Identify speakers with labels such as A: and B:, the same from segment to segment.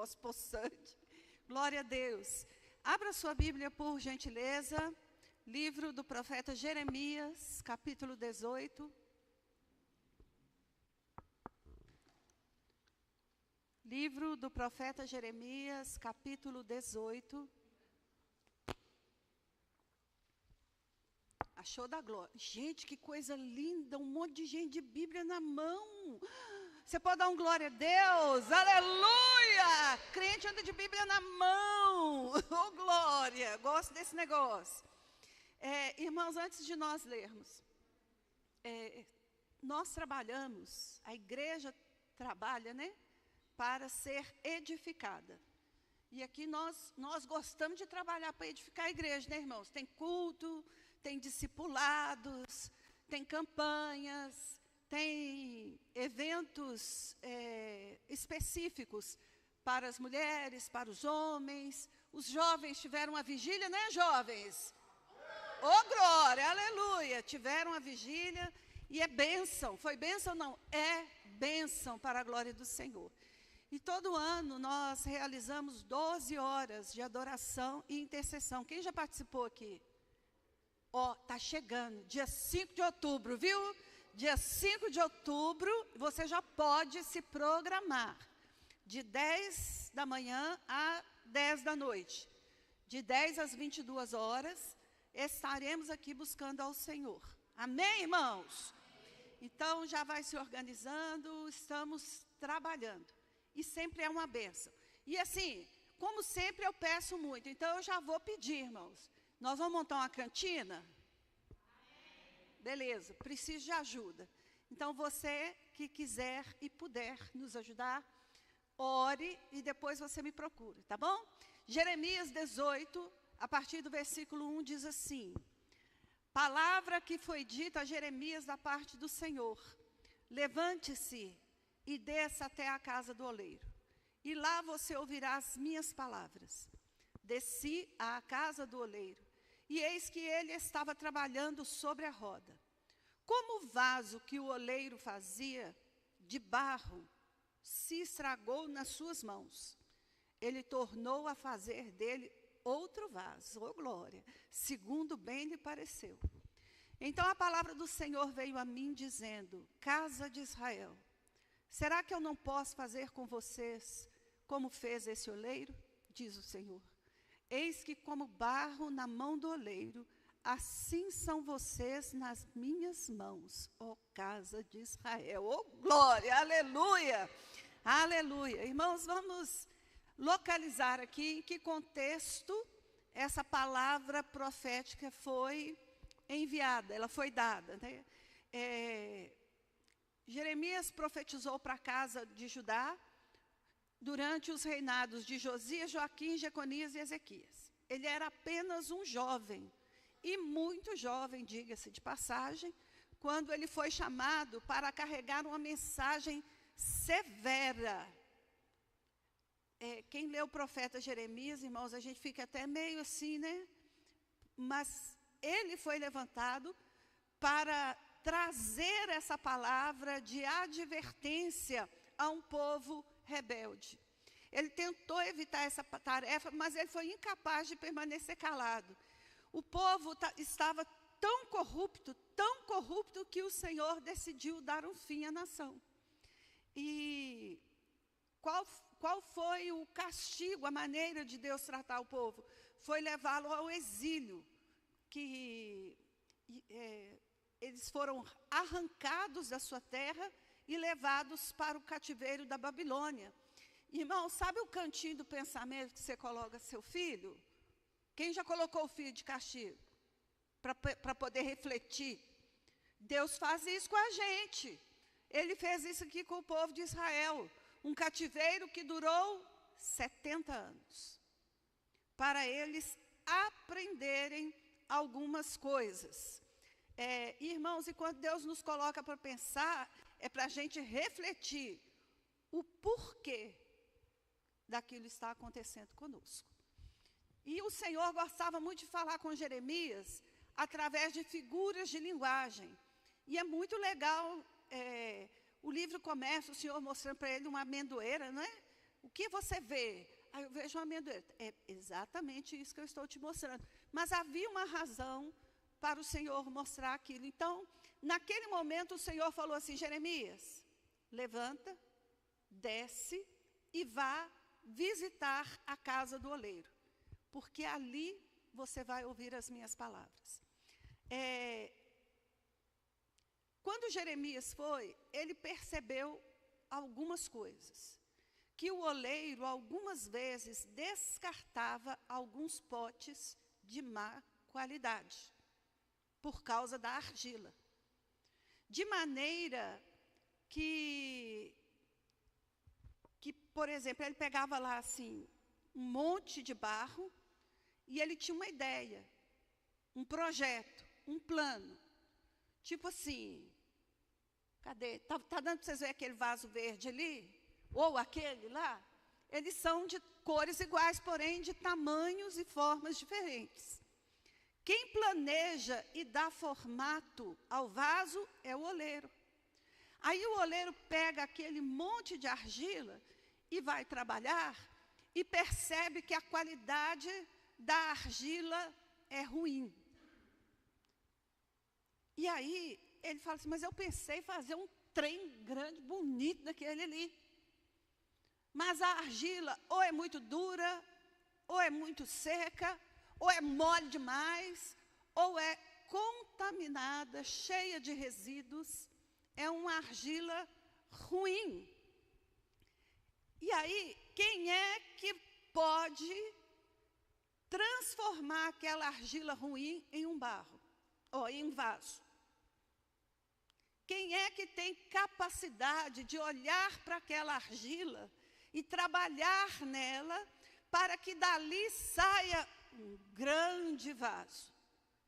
A: negócio possante. Glória a Deus. Abra sua Bíblia, por gentileza. Livro do profeta Jeremias, capítulo 18. Livro do profeta Jeremias, capítulo 18. Achou da glória. Gente, que coisa linda, um monte de gente de Bíblia na mão. Você pode dar um glória a Deus? Aleluia! Crente anda de Bíblia na mão. Oh, glória! Gosto desse negócio. Irmãos, antes de nós lermos, nós trabalhamos, a igreja trabalha, né? Para ser edificada. E aqui nós gostamos de trabalhar para edificar a igreja, né, irmãos? Tem culto, tem discipulados, tem campanhas, tem eventos específicos para as mulheres, para os homens. Os jovens tiveram uma vigília, né, jovens? Oh, glória, aleluia! Tiveram a vigília e é bênção. Foi bênção, não? É bênção para a glória do Senhor. E todo ano nós realizamos 12 horas de adoração e intercessão. Quem já participou aqui? Está chegando, dia 5 de outubro, viu? Dia 5 de outubro, você já pode se programar. De 10 da manhã a 10 da noite. De 10 às 22 horas, estaremos aqui buscando ao Senhor. Amém, irmãos? Então, já vai se organizando, estamos trabalhando. E sempre é uma bênção. E assim, como sempre eu peço muito, então eu já vou pedir, irmãos. Nós vamos montar uma cantina? Beleza, preciso de ajuda. Então você que quiser e puder nos ajudar, ore e depois você me procura, tá bom? Jeremias 18, a partir do versículo 1 diz assim: palavra que foi dita a Jeremias da parte do Senhor. Levante-se e desça até a casa do oleiro, e lá você ouvirá as minhas palavras. Desci à casa do oleiro, e eis que ele estava trabalhando sobre a roda. Como o vaso que o oleiro fazia de barro se estragou nas suas mãos, ele tornou a fazer dele outro vaso, oh glória, segundo bem lhe pareceu. Então a palavra do Senhor veio a mim dizendo: casa de Israel, será que eu não posso fazer com vocês como fez esse oleiro? Diz o Senhor. Eis que como barro na mão do oleiro, assim são vocês nas minhas mãos, ó casa de Israel. Oh, glória, aleluia, aleluia. Irmãos, vamos localizar aqui em que contexto essa palavra profética foi enviada, ela foi dada, né? Jeremias profetizou para a casa de Judá durante os reinados de Josias, Joaquim, Jeconias e Ezequias. Ele era apenas um jovem, e muito jovem, diga-se de passagem, quando ele foi chamado para carregar uma mensagem severa. Quem lê o profeta Jeremias, irmãos, a gente fica até meio assim, né? Mas ele foi levantado para trazer essa palavra de advertência a um povo rebelde. Ele tentou evitar essa tarefa, mas ele foi incapaz de permanecer calado. O povo estava tão corrupto, que o Senhor decidiu dar um fim à nação. E qual foi o castigo, a maneira de Deus tratar o povo? Foi levá-lo ao exílio, que eles foram arrancados da sua terra e levados para o cativeiro da Babilônia. Irmão, sabe o cantinho do pensamento que você coloca seu filho? Quem já colocou o filho de castigo? Para poder refletir. Deus faz isso com a gente. Ele fez isso aqui com o povo de Israel. Um cativeiro que durou 70 anos. Para eles aprenderem algumas coisas. Irmãos, e quando Deus nos coloca para pensar, é para a gente refletir o porquê daquilo está acontecendo conosco. E o Senhor gostava muito de falar com Jeremias através de figuras de linguagem. E é muito legal, o livro começa, o Senhor mostrando para ele uma amendoeira, não é? que você vê? Eu vejo um amendoeiro. É exatamente isso que eu estou te mostrando. Mas havia uma razão para o Senhor mostrar aquilo. Então, naquele momento, o Senhor falou assim: Jeremias, levanta, desce e vá visitar a casa do oleiro, porque ali você vai ouvir as minhas palavras. Quando Jeremias foi, ele percebeu algumas coisas. Que o oleiro, algumas vezes, descartava alguns potes de má qualidade, por causa da argila. De maneira que, por exemplo, ele pegava lá, assim, um monte de barro, e ele tinha uma ideia, um projeto, um plano. Tipo assim, cadê? Tá dando para vocês verem aquele vaso verde ali? Ou aquele lá? Eles são de cores iguais, porém de tamanhos e formas diferentes. Quem planeja e dá formato ao vaso é o oleiro. Aí o oleiro pega aquele monte de argila e vai trabalhar e percebe que a qualidade da argila é ruim. E aí ele fala assim: mas eu pensei em fazer um trem grande, bonito daquele ali. Mas a argila ou é muito dura, ou é muito seca, ou é mole demais, ou é contaminada, cheia de resíduos. É uma argila ruim. E aí, quem é que pode transformar aquela argila ruim em um barro, ou em um vaso? Quem é que tem capacidade de olhar para aquela argila e trabalhar nela para que dali saia um grande vaso?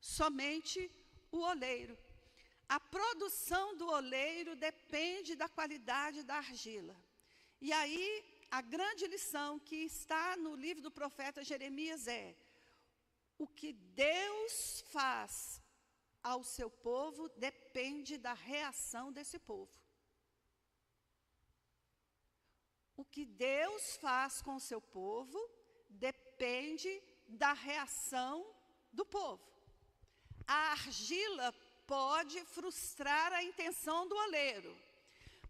A: Somente o oleiro. A produção do oleiro depende da qualidade da argila. E aí, a grande lição que está no livro do profeta Jeremias é: o que Deus faz ao seu povo depende da reação desse povo. O que Deus faz com o seu povo depende da reação do povo. A argila pode frustrar a intenção do oleiro,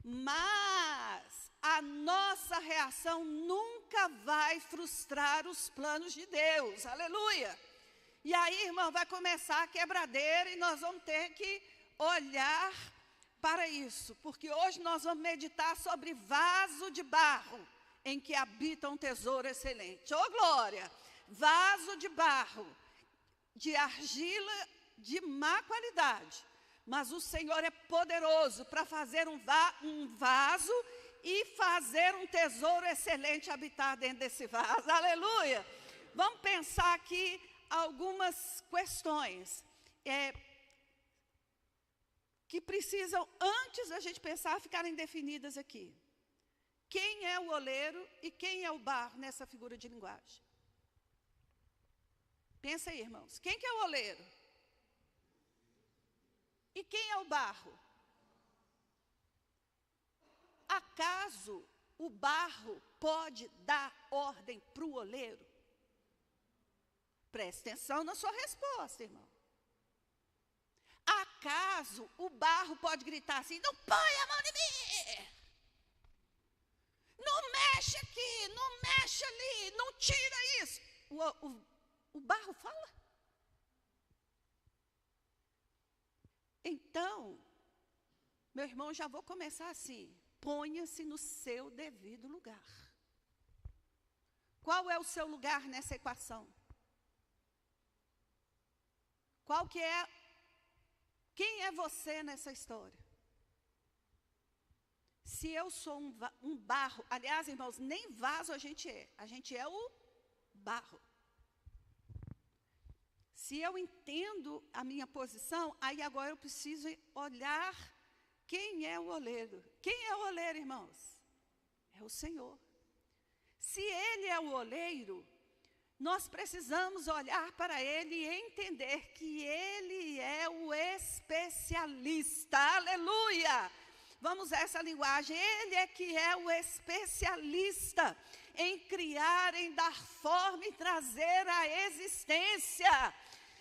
A: mas a nossa reação nunca vai frustrar os planos de Deus. Aleluia! E aí, irmão, vai começar a quebradeira e nós vamos ter que olhar para isso, porque hoje nós vamos meditar sobre vaso de barro, em que habita um tesouro excelente. Ô glória! Vaso de barro, de argila de má qualidade, mas o Senhor é poderoso para fazer um vaso e fazer um tesouro excelente habitar dentro desse vaso. Aleluia! Vamos pensar aqui algumas questões que precisam, antes da gente pensar, ficarem definidas aqui. Quem é o oleiro e quem é o barro nessa figura de linguagem? Pensa aí, irmãos. Quem que é o oleiro? E quem é o barro? Acaso o barro pode dar ordem para o oleiro? Preste atenção na sua resposta, irmão. Acaso o barro pode gritar assim: não põe a mão em mim, não mexe aqui, não mexe ali, não tira isso? O barro fala? Então, meu irmão, já vou começar assim: ponha-se no seu devido lugar. Qual é o seu lugar nessa equação? Quem é você nessa história? Se eu sou um barro, aliás, irmãos, nem vaso a gente é o barro. Se eu entendo a minha posição, aí agora eu preciso olhar quem é o oleiro. Quem é o oleiro, irmãos? É o Senhor. Se Ele é o oleiro, nós precisamos olhar para Ele e entender que Ele é o especialista. Aleluia! Vamos a essa linguagem. Ele é que é o especialista em criar, em dar forma e trazer à existência.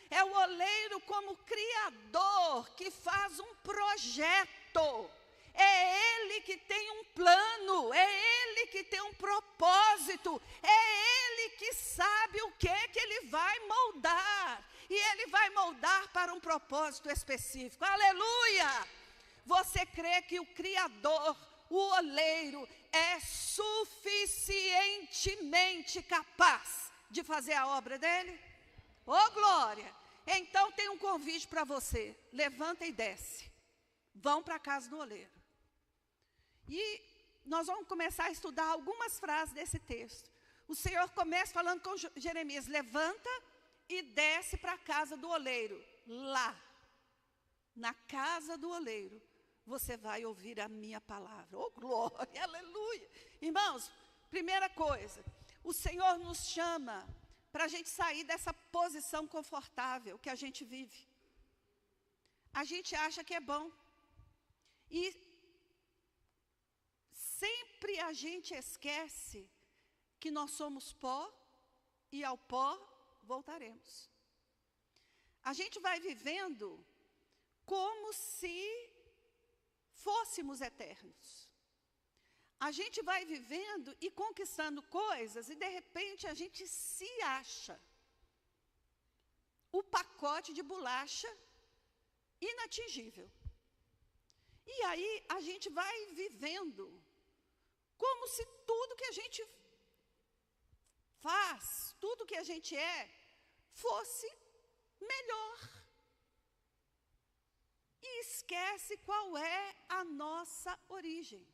A: É o oleiro como criador que faz um projeto. É Ele que tem um plano, é Ele que tem um propósito, é Ele que sabe o que Ele vai moldar. E Ele vai moldar para um propósito específico. Aleluia! Você crê que o Criador, o oleiro, é suficientemente capaz de fazer a obra dele? Oh, glória! Então tem um convite para você. Levanta e desce. Vão para a casa do oleiro. E nós vamos começar a estudar algumas frases desse texto. O Senhor começa falando com Jeremias: levanta e desce para a casa do oleiro. Lá, na casa do oleiro, você vai ouvir a minha palavra. Oh, glória, aleluia. Irmãos, primeira coisa, o Senhor nos chama para a gente sair dessa posição confortável que a gente vive. A gente acha que é bom. E sempre a gente esquece que nós somos pó e ao pó voltaremos. A gente vai vivendo como se fôssemos eternos. A gente vai vivendo e conquistando coisas e de repente a gente se acha o pacote de bolacha inatingível. E aí a gente vai vivendo como se tudo que a gente faz, tudo que a gente é, fosse melhor. E esquece qual é a nossa origem.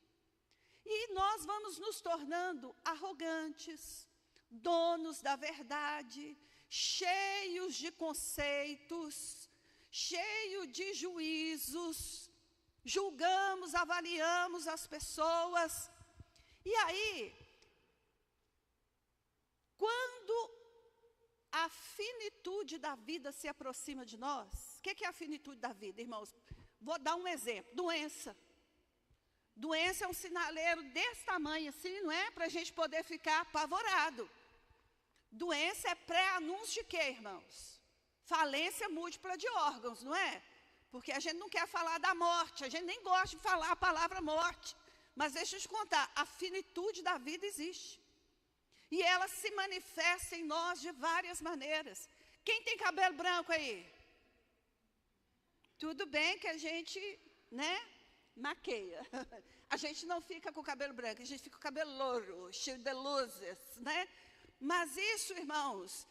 A: E nós vamos nos tornando arrogantes, donos da verdade, cheios de conceitos, cheios de juízos, julgamos, avaliamos as pessoas. E aí, quando a finitude da vida se aproxima de nós, o que é a finitude da vida, irmãos? Vou dar um exemplo: doença. Doença é um sinaleiro desse tamanho assim, não é? Para a gente poder ficar apavorado. Doença é pré-anúncio de quê, irmãos? Falência múltipla de órgãos, não é? Porque a gente não quer falar da morte, a gente nem gosta de falar a palavra morte. Mas deixa eu te contar, a finitude da vida existe. E ela se manifesta em nós de várias maneiras. Quem tem cabelo branco aí? Tudo bem que a gente, né, maqueia. A gente não fica com o cabelo branco, a gente fica com o cabelo louro, cheio de luzes, né? Mas isso, irmãos,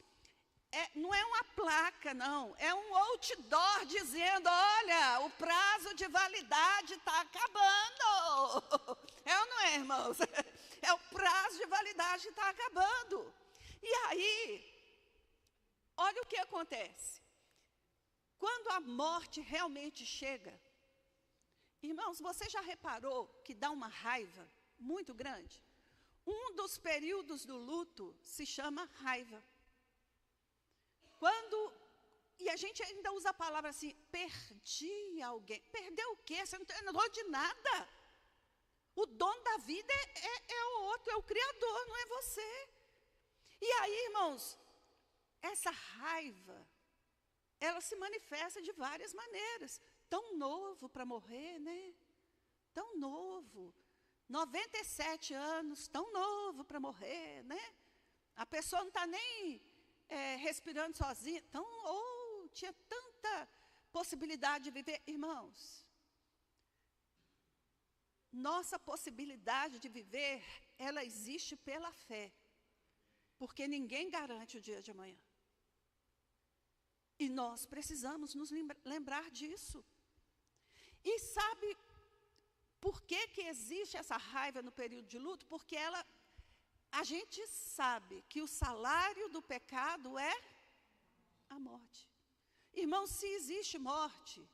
A: não é uma placa, não. É um outdoor dizendo: olha, o prazo de validade está acabando. É ou não é, irmãos? É o prazo de validade que está acabando. E aí, olha o que acontece. Quando a morte realmente chega, irmãos, você já reparou que dá uma raiva muito grande? Um dos períodos do luto se chama raiva. E a gente ainda usa a palavra assim: perdi alguém. Perdeu o quê? Você não terminou de nada. O dono da vida é o outro, é o Criador, não é você. E aí, irmãos, essa raiva, ela se manifesta de várias maneiras. Tão novo para morrer, né? Tão novo. 97 anos, tão novo para morrer, né? A pessoa não está nem respirando sozinha. Então, tinha tanta possibilidade de viver. Irmãos, nossa possibilidade de viver, ela existe pela fé. Porque ninguém garante o dia de amanhã. E nós precisamos nos lembrar disso. E sabe por que existe essa raiva no período de luto? Porque a gente sabe que o salário do pecado é a morte. Irmão, se existe morte,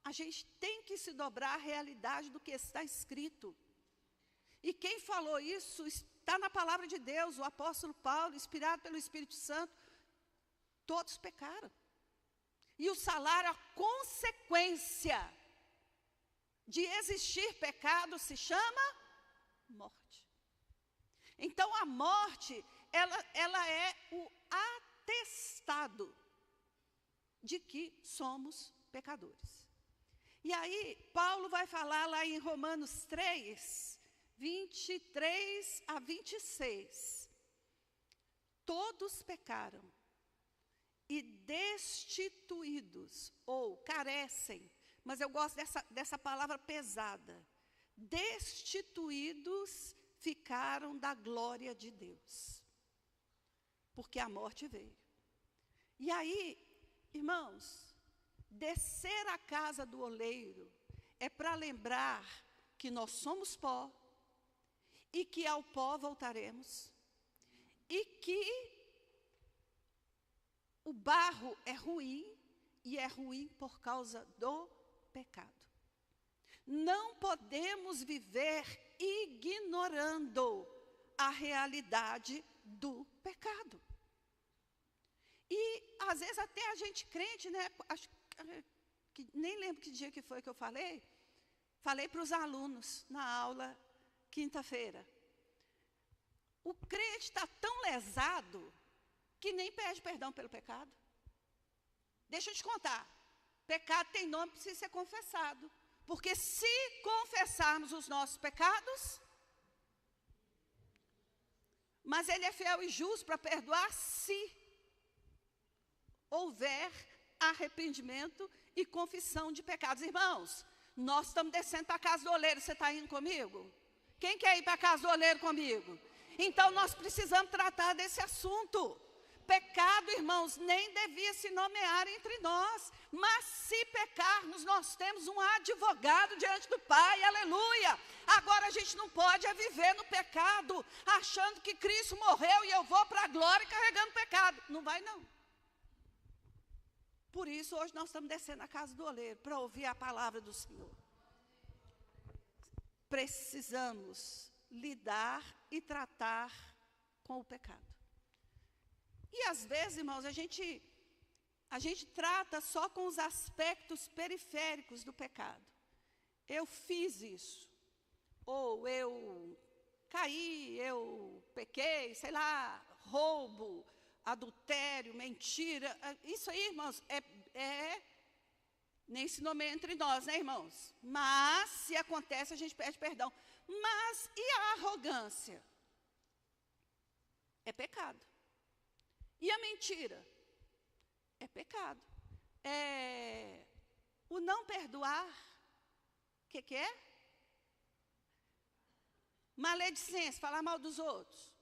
A: a gente tem que se dobrar à realidade do que está escrito. E quem falou isso está na palavra de Deus. O apóstolo Paulo, inspirado pelo Espírito Santo, todos pecaram. E o salário, a consequência de existir pecado, se chama morte. Então, a morte, ela é o atestado de que somos pecadores. E aí, Paulo vai falar lá em Romanos 3, 23 a 26. Todos pecaram e destituídos, ou carecem, mas eu gosto dessa palavra pesada. Destituídos ficaram da glória de Deus, porque a morte veio. E aí, irmãos, descer à casa do oleiro é para lembrar que nós somos pó e que ao pó voltaremos, e que o barro é ruim, e é ruim por causa do pecado. Não podemos viver ignorando a realidade do pecado. E, às vezes, até a gente crente, né? Acho que nem lembro que dia que foi que eu falei. Falei para os alunos na aula, quinta-feira. O crente está tão lesado que nem pede perdão pelo pecado. Deixa eu te contar. Pecado tem nome, precisa ser confessado. Porque se confessarmos os nossos pecados, mas Ele é fiel e justo para perdoar se houver arrependimento e confissão de pecados. Irmãos, nós estamos descendo para a casa do oleiro. Você está indo comigo? Quem quer ir para a casa do oleiro comigo? Então, nós precisamos tratar desse assunto. Pecado, irmãos, nem devia se nomear entre nós. Mas se pecarmos, nós temos um advogado diante do Pai, aleluia. Agora a gente não pode viver no pecado, achando que Cristo morreu e eu vou para a glória carregando pecado. Não vai não. Por isso, hoje nós estamos descendo a casa do oleiro, para ouvir a palavra do Senhor. Precisamos lidar e tratar com o pecado. E às vezes, irmãos, a gente trata só com os aspectos periféricos do pecado. Eu fiz isso. Ou eu caí, eu pequei, sei lá, roubo, adultério, mentira. Isso aí, irmãos, nem se nomeia entre nós, né, irmãos? Mas, se acontece, a gente pede perdão. Mas, e a arrogância? É pecado. E a mentira? É pecado. O não perdoar, o que é? Maledicência, falar mal dos outros.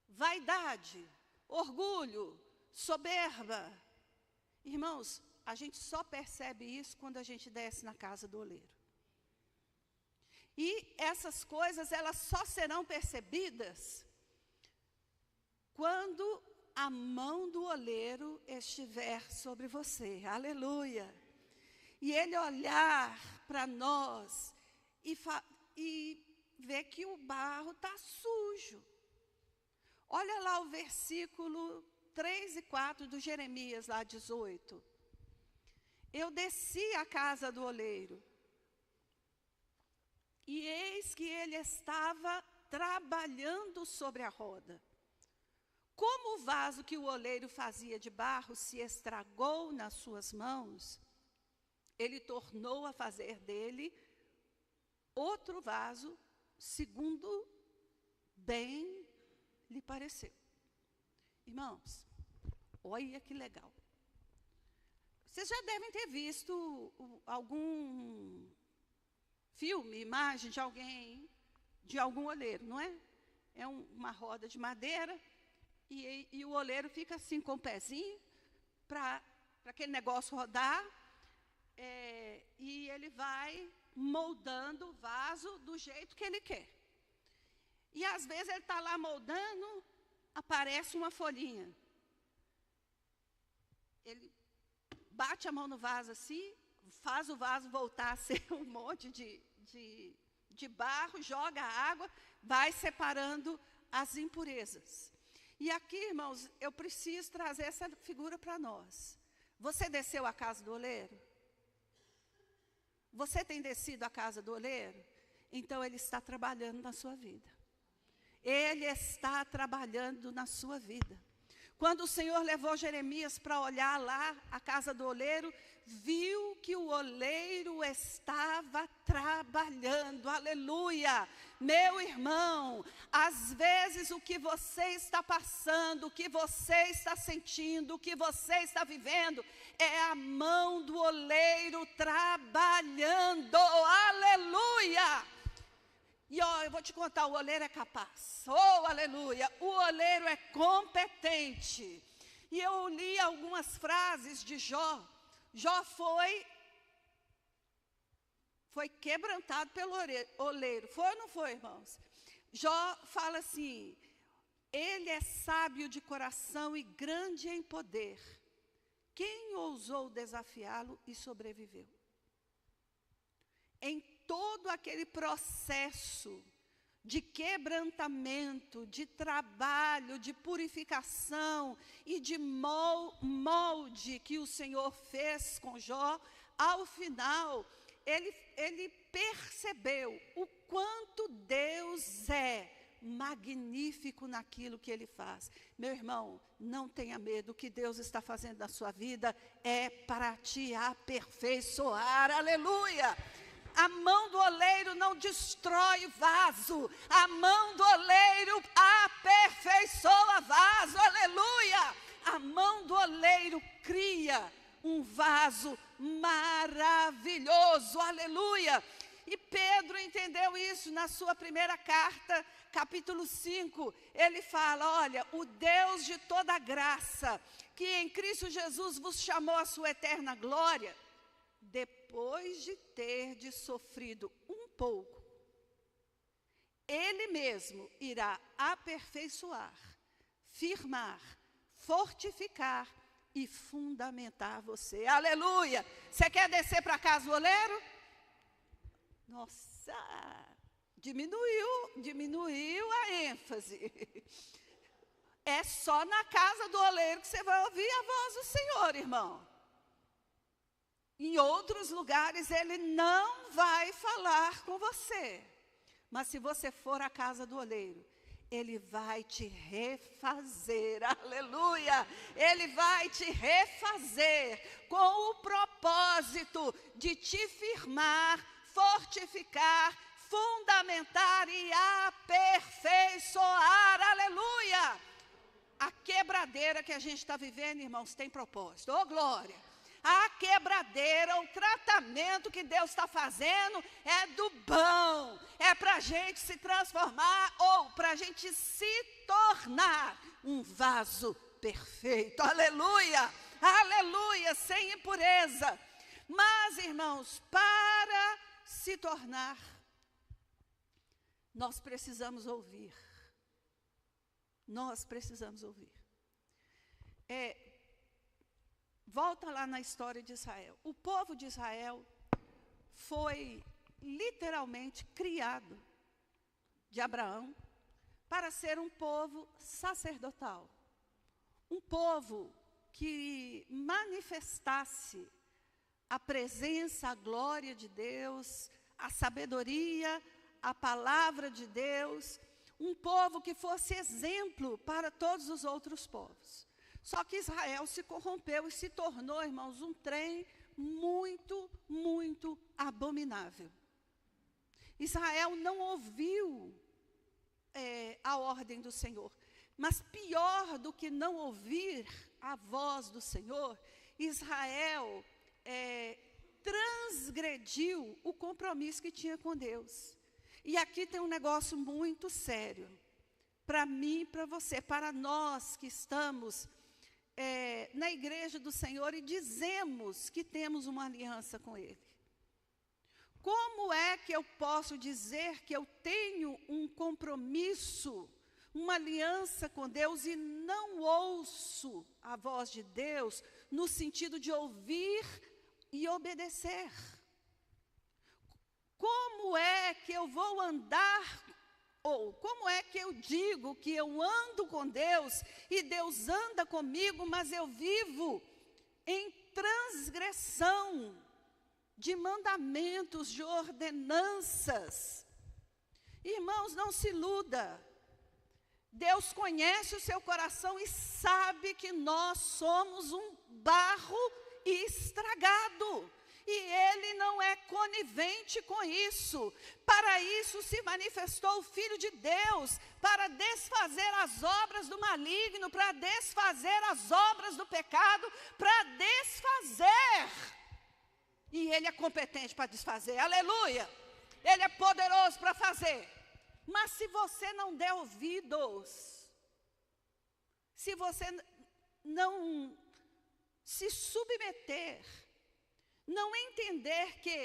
A: Vaidade, orgulho, soberba. Irmãos, a gente só percebe isso quando a gente desce na casa do oleiro. E essas coisas, elas só serão percebidas quando a mão do oleiro estiver sobre você. Aleluia. E ele olhar para nós e ver que o barro está sujo. Olha lá o versículo 3 e 4 do Jeremias, lá 18. Eu desci à casa do oleiro, e eis que ele estava trabalhando sobre a roda. Como o vaso que o oleiro fazia de barro se estragou nas suas mãos, ele tornou a fazer dele outro vaso, segundo bem lhe pareceu. Irmãos, olha que legal. Vocês já devem ter visto algum filme, imagem de alguém, de algum oleiro, não é? É uma roda de madeira, e o oleiro fica assim com o pezinho, para aquele negócio rodar, e ele vai moldando o vaso do jeito que ele quer. E às vezes ele está lá moldando, aparece uma folhinha. Ele bate a mão no vaso assim, faz o vaso voltar a ser um monte de barro, joga a água, vai separando as impurezas. E aqui, irmãos, eu preciso trazer essa figura para nós. Você desceu à casa do oleiro? Você tem descido à casa do oleiro? Então, ele está trabalhando na sua vida. Ele está trabalhando na sua vida. Quando o Senhor levou Jeremias para olhar lá a casa do oleiro, viu que o oleiro estava trabalhando. Aleluia! Meu irmão, às vezes o que você está passando, o que você está sentindo, o que você está vivendo, é a mão do oleiro trabalhando. Aleluia! E eu vou te contar, o oleiro é capaz. Oh, aleluia! O oleiro é competente. E eu li algumas frases de Jó. Jó foi quebrantado pelo oleiro. Foi ou não foi, irmãos? Jó fala assim: ele é sábio de coração e grande em poder. Quem ousou desafiá-lo e sobreviveu? Em todo aquele processo de quebrantamento, de trabalho, de purificação e de molde que o Senhor fez com Jó, ao final, ele percebeu o quanto Deus é magnífico naquilo que Ele faz. Meu irmão, não tenha medo, o que Deus está fazendo na sua vida é para te aperfeiçoar. Aleluia! A mão do oleiro não destrói vaso, a mão do oleiro aperfeiçoa vaso, aleluia! A mão do oleiro cria um vaso maravilhoso, aleluia! E Pedro entendeu isso na sua primeira carta, capítulo 5, ele fala: olha, o Deus de toda graça, que em Cristo Jesus vos chamou à sua eterna glória, depois de ter sofrido um pouco, Ele mesmo irá aperfeiçoar, firmar, fortificar e fundamentar você. Aleluia! Você quer descer para casa do oleiro? Nossa, diminuiu a ênfase. É só na casa do oleiro que você vai ouvir a voz do Senhor, irmão. Em outros lugares Ele não vai falar com você. Mas se você for à casa do oleiro, Ele vai te refazer, aleluia! Ele vai te refazer com o propósito de te firmar, fortificar, fundamentar e aperfeiçoar, aleluia! A quebradeira que a gente está vivendo, irmãos, tem propósito, oh glória! A quebradeira, o tratamento que Deus está fazendo é do bom, é para a gente se transformar ou para a gente se tornar um vaso perfeito, aleluia, aleluia, sem impureza. Mas, irmãos, para se tornar, nós precisamos ouvir, Volta lá na história de Israel. O povo de Israel foi literalmente criado de Abraão para ser um povo sacerdotal. Um povo que manifestasse a presença, a glória de Deus, a sabedoria, a palavra de Deus. Um povo que fosse exemplo para todos os outros povos. Só que Israel se corrompeu e se tornou, irmãos, um trem muito, muito abominável. Israel não ouviu a ordem do Senhor. Mas pior do que não ouvir a voz do Senhor, Israel transgrediu o compromisso que tinha com Deus. E aqui tem um negócio muito sério. Para mim e para você, para nós que estamos na igreja do Senhor e dizemos que temos uma aliança com Ele. Como é que eu posso dizer que eu tenho um compromisso, uma aliança com Deus e não ouço a voz de Deus no sentido de ouvir e obedecer? Como é que eu vou andar, ou como é que eu digo que eu ando com Deus e Deus anda comigo, mas eu vivo em transgressão de mandamentos, de ordenanças? Irmãos, não se iluda. Deus conhece o seu coração e sabe que nós somos um barro estragado. E Ele não é conivente com isso. Para isso se manifestou o Filho de Deus, para desfazer as obras do maligno, para desfazer as obras do pecado, para desfazer. E Ele é competente para desfazer, aleluia. Ele é poderoso para fazer. Mas se você não der ouvidos, se você não se submeter, não entender que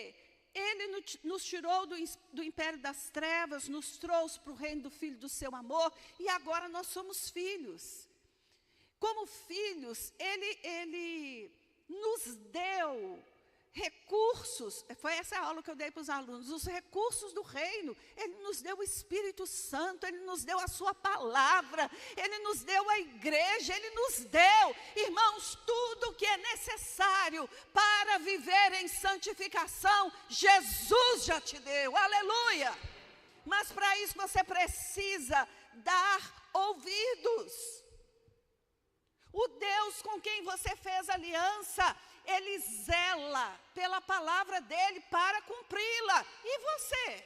A: Ele nos tirou do império das trevas, nos trouxe para o reino do Filho do seu amor, e agora nós somos filhos. Como filhos, Ele nos deu recursos, foi essa aula que eu dei para os alunos, os recursos do reino. Ele nos deu o Espírito Santo, Ele nos deu a sua palavra, Ele nos deu a igreja, Ele nos deu, irmãos, tudo que é necessário para viver em santificação, Jesus já te deu, aleluia. Mas para isso você precisa dar ouvidos. O Deus com quem você fez aliança, Ele zela pela palavra dEle para cumpri-la. E você?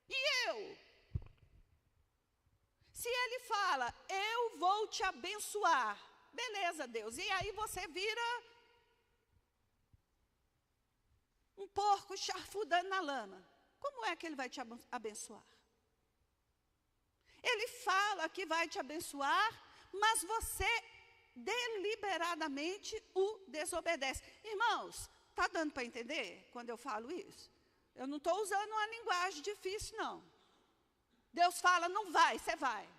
A: E eu? Se Ele fala, eu vou te abençoar. Beleza, Deus. E aí você vira um porco charfudando na lama. Como é que Ele vai te abençoar? Ele fala que vai te abençoar, mas você deliberadamente o desobedece. Irmãos, está dando para entender quando eu falo isso? Eu não estou usando uma linguagem difícil, não. Deus fala, não vai, você vai.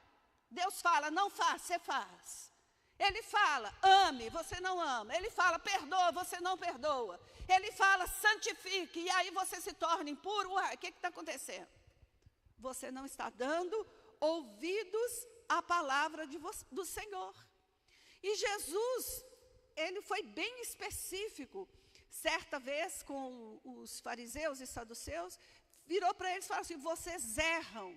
A: Deus fala, não faz, você faz. Ele fala, ame, você não ama. Ele fala, perdoa, você não perdoa. Ele fala, santifique, e aí você se torna impuro. Uai, o que está acontecendo? Você não está dando ouvidos à palavra do Senhor. E Jesus, Ele foi bem específico. Certa vez, com os fariseus e saduceus, virou para eles e falou assim, vocês erram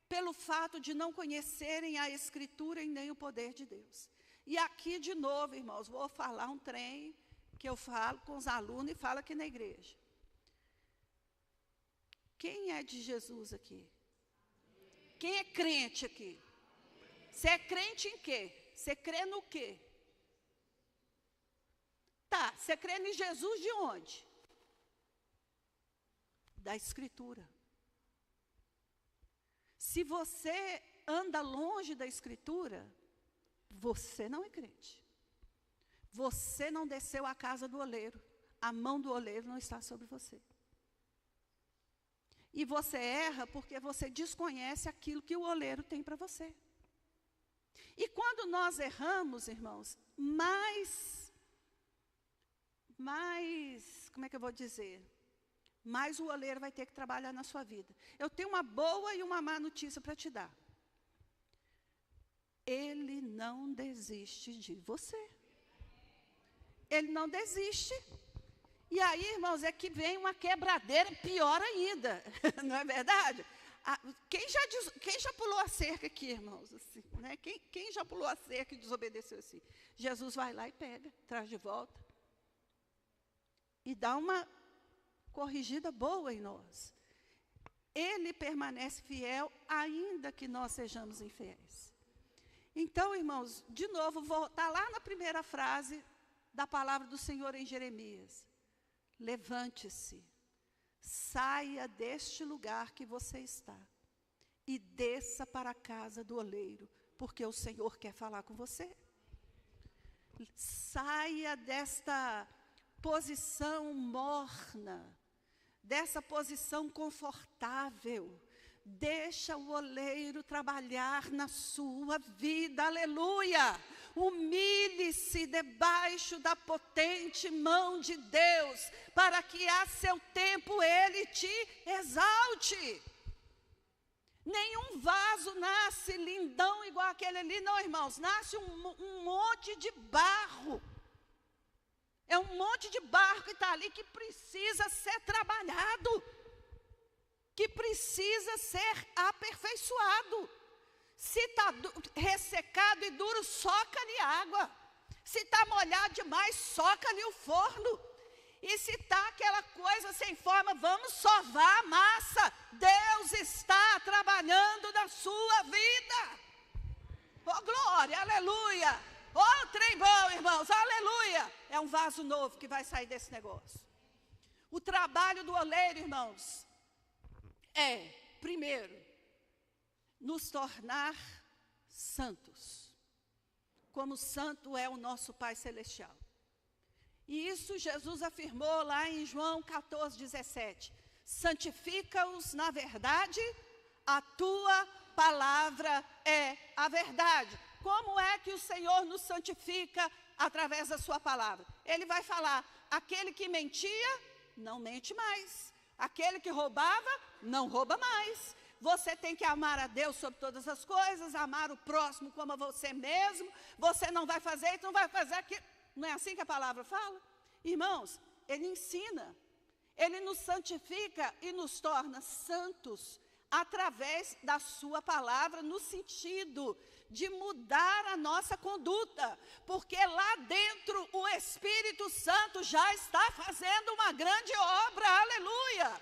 A: pelo fato de não conhecerem a Escritura e nem o poder de Deus. E aqui, de novo, irmãos, vou falar um trem que eu falo com os alunos e falo aqui na igreja. Quem é de Jesus aqui? Quem é crente aqui? Você é crente em quê? Você crê no quê? Tá, você crê em Jesus de onde? Da Escritura. Se você anda longe da Escritura, você não é crente. Você não desceu à casa do oleiro. A mão do oleiro não está sobre você. E você erra porque você desconhece aquilo que o oleiro tem para você. E quando nós erramos, irmãos, como é que eu vou dizer? Mais o oleiro vai ter que trabalhar na sua vida. Eu tenho uma boa e uma má notícia para te dar. Ele não desiste de você. Ele não desiste. E aí, irmãos, é que vem uma quebradeira pior ainda. Não é verdade? Quem já pulou a cerca aqui, irmãos? Assim, né? Quem já pulou a cerca e desobedeceu assim? Jesus vai lá e pega, traz de volta. E dá uma corrigida boa em nós. Ele permanece fiel, ainda que nós sejamos infiéis. Então, irmãos, de novo, voltar lá na primeira frase da palavra do Senhor em Jeremias. Levante-se, saia deste lugar que você está e desça para a casa do oleiro, porque o Senhor quer falar com você. Saia desta posição morna, dessa posição confortável. Deixa o oleiro trabalhar na sua vida, aleluia. Humilhe-se debaixo da potente mão de Deus, para que a seu tempo Ele te exalte. Nenhum vaso nasce lindão igual aquele ali, não, irmãos. Nasce um monte de barro. É um monte de barro que está ali que precisa ser trabalhado, que precisa ser aperfeiçoado. Se está ressecado e duro, soca-lhe água. Se está molhado demais, soca-lhe o forno. E se está aquela coisa sem forma, vamos sovar a massa. Deus está trabalhando na sua vida. Oh, glória, aleluia. Oh, trem bom, irmãos, aleluia. É um vaso novo que vai sair desse negócio. O trabalho do oleiro, irmãos, é, primeiro, nos tornar santos, como santo é o nosso Pai Celestial. E isso Jesus afirmou lá em João 14:17. Santifica-os na verdade, a tua palavra é a verdade. Como é que o Senhor nos santifica através da sua palavra? Ele vai falar, aquele que mentia, não mente mais. Aquele que roubava, não rouba mais. Você tem que amar a Deus sobre todas as coisas, amar o próximo como a você mesmo. Você não vai fazer isso, não vai fazer aquilo. Não é assim que a palavra fala? Irmãos, Ele ensina. Ele nos santifica e nos torna santos através da sua palavra, no sentido de mudar a nossa conduta. Porque lá dentro o Espírito Santo já está fazendo uma grande obra, aleluia.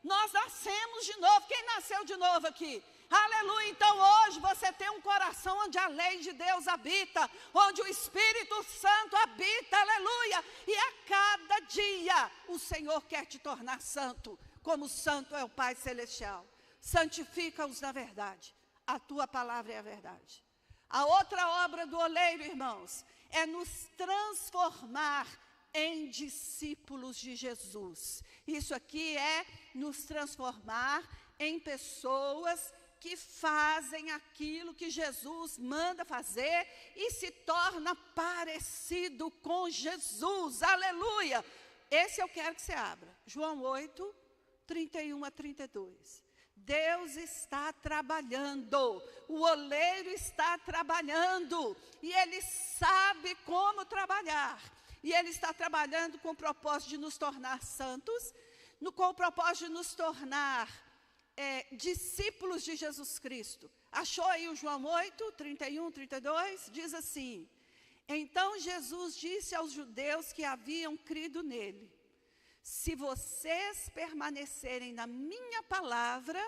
A: Nós nascemos de novo. Quem nasceu de novo aqui? Aleluia. Então hoje você tem um coração onde a lei de Deus habita, onde o Espírito Santo habita, aleluia. E a cada dia o Senhor quer te tornar santo, como santo é o Pai Celestial. Santifica-os na verdade, a tua palavra é a verdade. A outra obra do oleiro, irmãos, é nos transformar em discípulos de Jesus. Isso aqui é nos transformar em pessoas que fazem aquilo que Jesus manda fazer e se torna parecido com Jesus. Aleluia! Esse eu quero que você abra. João 8, 31-32. Deus está trabalhando, o oleiro está trabalhando, e Ele sabe como trabalhar. E Ele está trabalhando com o propósito de nos tornar santos, com o propósito de nos tornar discípulos de Jesus Cristo. Achou aí o João 8, 31-32? Diz assim: então Jesus disse aos judeus que haviam crido nele: se vocês permanecerem na minha palavra,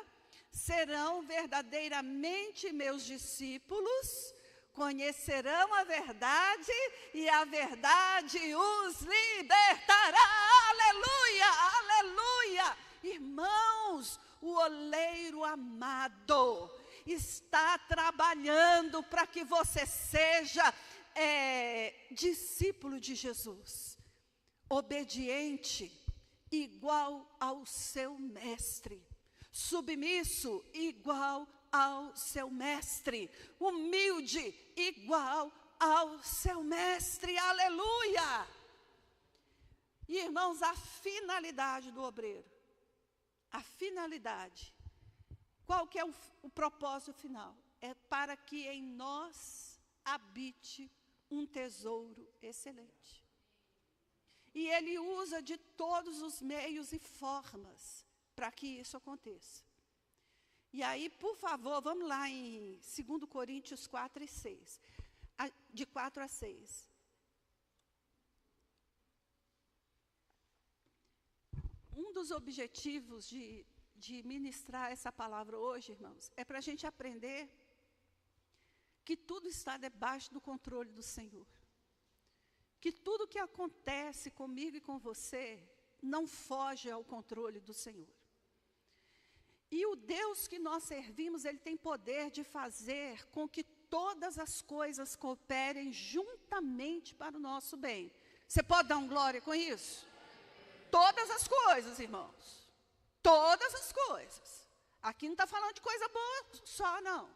A: serão verdadeiramente meus discípulos, conhecerão a verdade e a verdade os libertará. Aleluia, aleluia. Irmãos, o oleiro amado está trabalhando para que você seja discípulo de Jesus, obediente, igual ao seu mestre, submisso, igual ao seu mestre, humilde, igual ao seu mestre, aleluia. E irmãos, a finalidade do obreiro, a finalidade, qual que é o propósito final? É para que em nós habite um tesouro excelente. E Ele usa de todos os meios e formas para que isso aconteça. E aí, por favor, vamos lá em 2 Coríntios 4 e 6. De 4 a 6. Um dos objetivos de ministrar essa palavra hoje, irmãos, é para a gente aprender que tudo está debaixo do controle do Senhor. Que tudo que acontece comigo e com você não foge ao controle do Senhor. E o Deus que nós servimos, Ele tem poder de fazer com que todas as coisas cooperem juntamente para o nosso bem. Você pode dar um glória com isso? Todas as coisas, irmãos. Todas as coisas. Aqui não está falando de coisa boa só, não.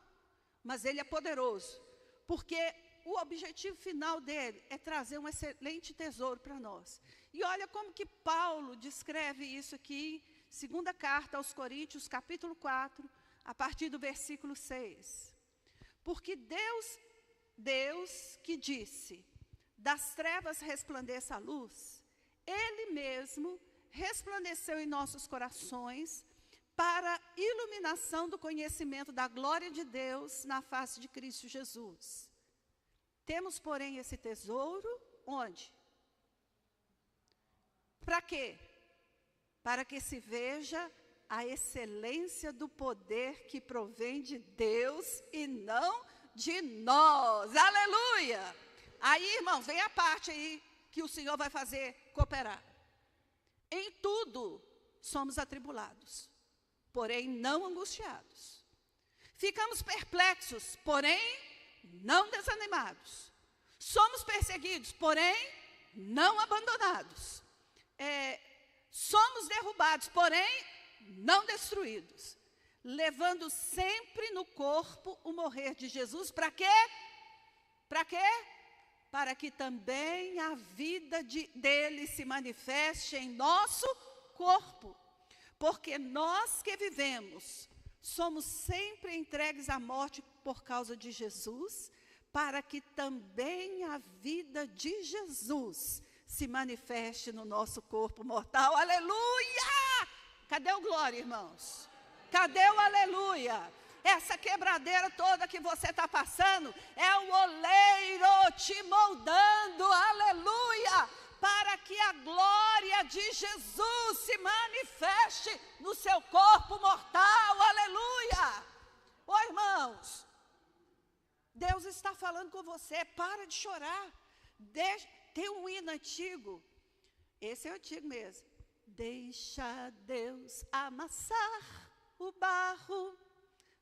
A: Mas Ele é poderoso. Porque o objetivo final dele é trazer um excelente tesouro para nós. E olha como que Paulo descreve isso aqui, segunda carta aos Coríntios, capítulo 4, a partir do versículo 6. Porque Deus que disse, das trevas resplandeça a luz, Ele mesmo resplandeceu em nossos corações, para a iluminação do conhecimento da glória de Deus na face de Cristo Jesus. Temos, porém, esse tesouro, onde? Para quê? Para que se veja a excelência do poder que provém de Deus e não de nós. Aleluia! Aí, irmãos, vem a parte aí que o Senhor vai fazer cooperar. Em tudo somos atribulados, porém não angustiados. Ficamos perplexos, porém não desanimados. Somos perseguidos, porém não abandonados. Somos derrubados, porém não destruídos. Levando sempre no corpo o morrer de Jesus. Para quê? Para quê? Para que também a vida dele se manifeste em nosso corpo. Porque nós que vivemos, somos sempre entregues à morte por causa de Jesus, para que também a vida de Jesus se manifeste no nosso corpo mortal. Aleluia! Cadê o glória, irmãos? Cadê o aleluia? Essa quebradeira toda que você está passando é o oleiro te moldando, aleluia, para que a glória de Jesus se manifeste no seu corpo mortal, aleluia. Ô irmãos, Deus está falando com você, para de chorar. Tem um hino antigo, esse é o antigo mesmo. Deixa Deus amassar o barro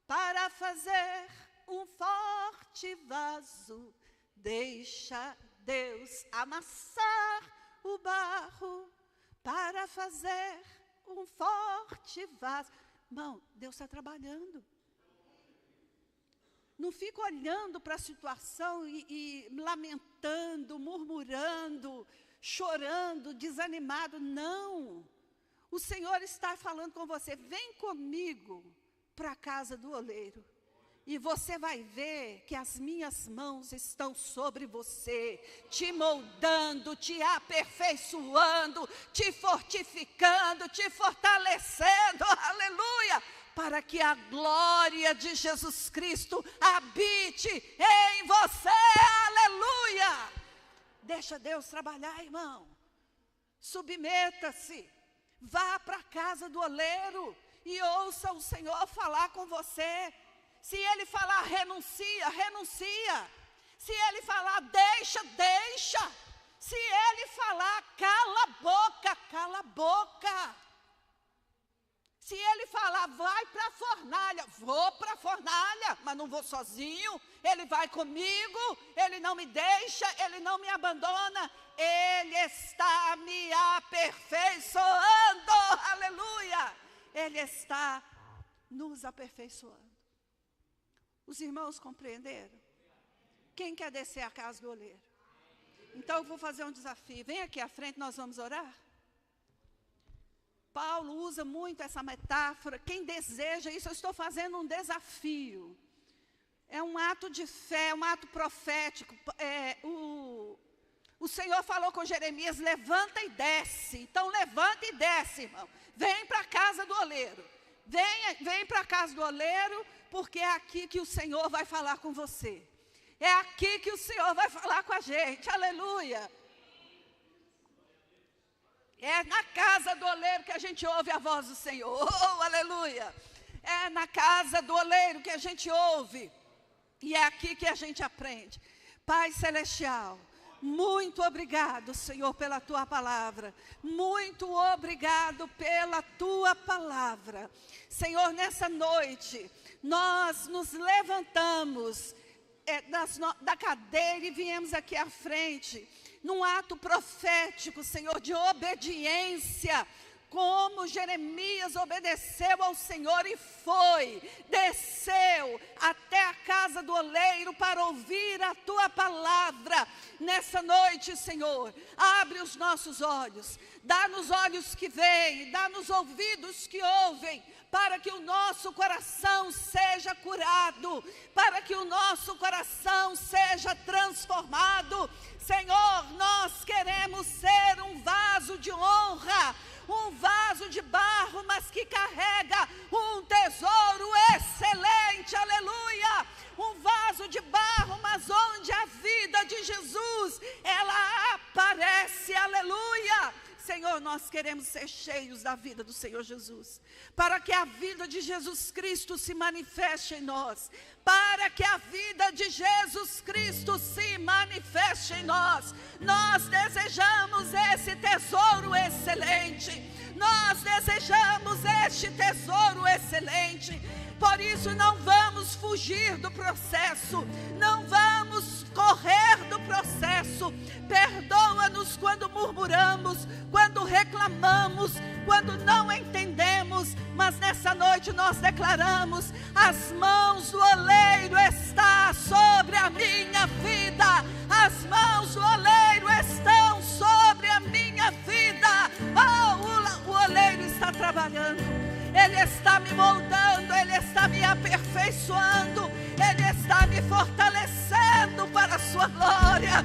A: para fazer um forte vaso. Deixa Deus amassar o barro para fazer um forte vaso. Irmão, Deus está trabalhando. Não fica olhando para a situação e lamentando, murmurando, chorando, desanimado. Não. O Senhor está falando com você. Vem comigo para a casa do oleiro. E você vai ver que as minhas mãos estão sobre você, te moldando, te aperfeiçoando, te fortificando, te fortalecendo. Aleluia! Para que a glória de Jesus Cristo habite em você. Aleluia! Deixa Deus trabalhar, irmão. Submeta-se. Vá para a casa do oleiro e ouça o Senhor falar com você. Se Ele falar renuncia, renuncia. Se Ele falar deixa, deixa. Se Ele falar cala a boca, cala a boca. Se Ele falar vai para a fornalha, vou para a fornalha, mas não vou sozinho. Ele vai comigo, Ele não me deixa, Ele não me abandona. Ele está me aperfeiçoando, aleluia. Ele está nos aperfeiçoando. Os irmãos compreenderam? Quem quer descer à casa do oleiro? Então eu vou fazer um desafio. Vem aqui à frente, nós vamos orar. Paulo usa muito essa metáfora. Quem deseja isso, eu estou fazendo um desafio. É um ato de fé, um ato profético. O Senhor falou com Jeremias, levanta e desce. Então levanta e desce, irmão. Vem para a casa do oleiro. Vem para a casa do oleiro, porque é aqui que o Senhor vai falar com você. É aqui que o Senhor vai falar com a gente. Aleluia. É na casa do oleiro que a gente ouve a voz do Senhor. Oh, aleluia. É na casa do oleiro que a gente ouve. E é aqui que a gente aprende. Pai Celestial, muito obrigado, Senhor, pela Tua palavra. Muito obrigado pela Tua palavra. Senhor, nessa noite, nós nos levantamos da cadeira e viemos aqui à frente, num ato profético, Senhor, de obediência, como Jeremias obedeceu ao Senhor e desceu até a casa do oleiro para ouvir a Tua palavra. Nessa noite, Senhor, abre os nossos olhos, dá-nos olhos que veem, dá-nos ouvidos que ouvem, para que o nosso coração seja curado, para que o nosso coração seja transformado. Senhor, nós queremos ser um vaso de honra, um vaso de barro, mas que carrega um tesouro excelente, aleluia. Um vaso de barro, mas onde a vida de Jesus, ela aparece, aleluia. Senhor, nós queremos ser cheios da vida do Senhor Jesus, para que a vida de Jesus Cristo se manifeste em nós, para que a vida de Jesus Cristo se manifeste em nós. Nós desejamos esse tesouro excelente, nós desejamos este tesouro excelente. Por isso não vamos fugir do processo, não vamos correr do processo. Perdoa-nos quando murmuramos, quando reclamamos, quando não entendemos. Mas nessa noite nós declaramos: as mãos do oleiro estão sobre a minha vida, as mãos do oleiro estão sobre a minha vida. Oh, o oleiro está trabalhando, Ele está me moldando, Ele está me aperfeiçoando, Ele está me fortalecendo para a sua glória.